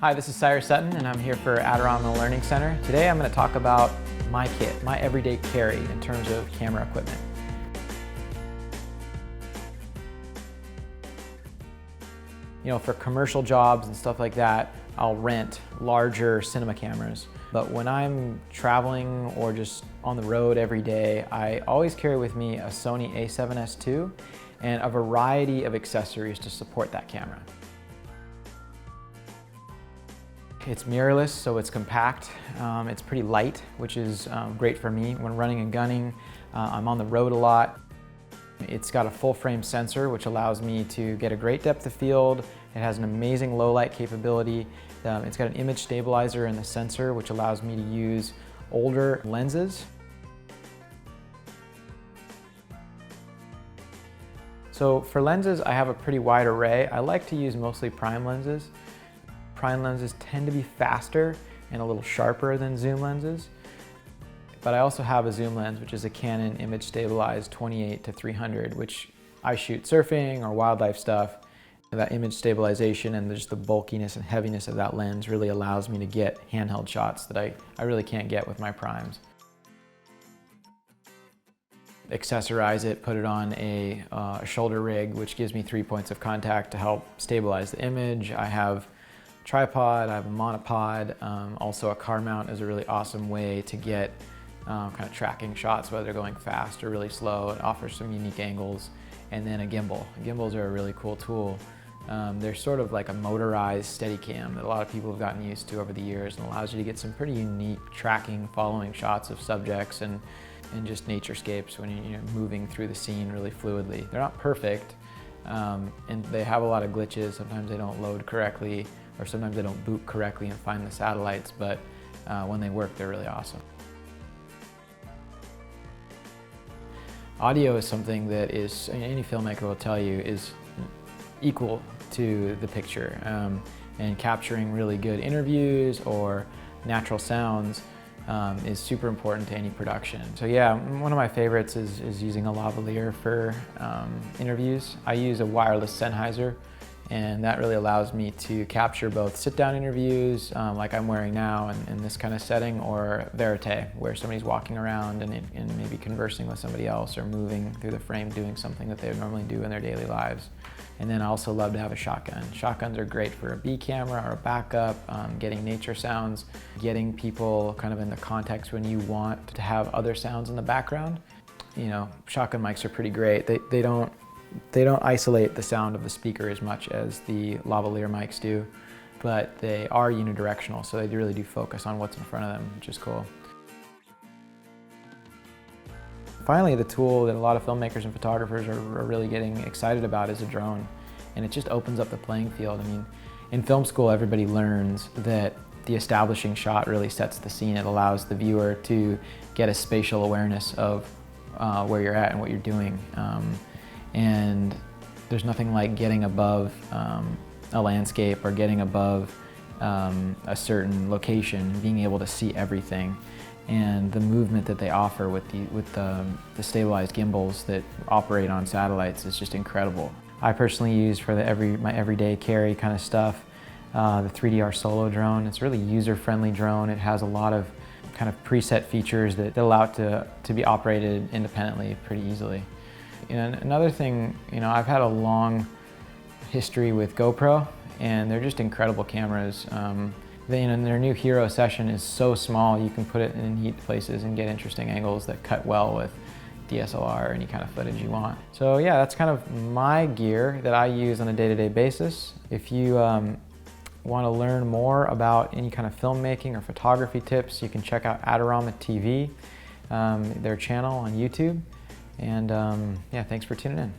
Hi, this is Cyrus Sutton and I'm here for Adorama Learning Center. Today I'm going to talk about my kit, my everyday carry in terms of camera equipment. You know, for commercial jobs and stuff like that, I'll rent larger cinema cameras. But when I'm traveling or just on the road every day, I always carry with me a Sony a7S II and a variety of accessories to support that camera. It's mirrorless, so it's compact. It's pretty light, which is great for me when running and gunning. I'm on the road a lot. It's got a full frame sensor, which allows me to get a great depth of field. It has an amazing low light capability. It's got an image stabilizer in the sensor, which allows me to use older lenses. So for lenses, I have a pretty wide array. I like to use mostly prime lenses. Prime lenses tend to be faster and a little sharper than zoom lenses. But I also have a zoom lens, which is a Canon image stabilized 28-300, which I shoot surfing or wildlife stuff. And that image stabilization and just the bulkiness and heaviness of that lens really allows me to get handheld shots that I really can't get with my primes. Accessorize it, put it on a shoulder rig, which gives me 3 points of contact to help stabilize the image. I have tripod, I have a monopod. Also a car mount is a really awesome way to get kind of tracking shots, whether they're going fast or really slow. It offers some unique angles. And then a gimbal. Gimbals are a really cool tool. They're sort of like a motorized Steadicam that a lot of people have gotten used to over the years and allows you to get some pretty unique tracking, following shots of subjects and just naturescapes when you're moving through the scene really fluidly. They're not perfect and they have a lot of glitches. Sometimes they don't load correctly or sometimes they don't boot correctly and find the satellites, but when they work, they're really awesome. Audio is something that is, any filmmaker will tell you, is equal to the picture. And capturing really good interviews or natural sounds is super important to any production. So yeah, one of my favorites is using a lavalier for interviews. I use a wireless Sennheiser, and that really allows me to capture both sit-down interviews, like I'm wearing now in this kind of setting, or verite, where somebody's walking around and maybe conversing with somebody else or moving through the frame doing something that they would normally do in their daily lives. And then I also love to have a shotgun. Shotguns are great for a B camera or a backup, getting nature sounds, getting people kind of in the context when you want to have other sounds in the background. You know, shotgun mics are pretty great. They don't isolate the sound of the speaker as much as the lavalier mics do, but they are unidirectional, so they really do focus on what's in front of them, which is cool. Finally, the tool that a lot of filmmakers and photographers are really getting excited about is a drone, and it just opens up the playing field. I mean, in film school, everybody learns that the establishing shot really sets the scene. It allows the viewer to get a spatial awareness of where you're at and what you're doing. And there's nothing like getting above a landscape or getting above a certain location, being able to see everything. And the movement that they offer with the stabilized gimbals that operate on satellites is just incredible. I personally use for my everyday carry kind of stuff, the 3DR Solo drone. It's a really user-friendly drone. It has a lot of kind of preset features that allow it to be operated independently pretty easily. And another thing, you know, I've had a long history with GoPro, and they're just incredible cameras. Their new Hero Session is so small, you can put it in neat places and get interesting angles that cut well with DSLR or any kind of footage you want. So yeah, that's kind of my gear that I use on a day-to-day basis. If you want to learn more about any kind of filmmaking or photography tips, you can check out Adorama TV, their channel on YouTube. And yeah, thanks for tuning in.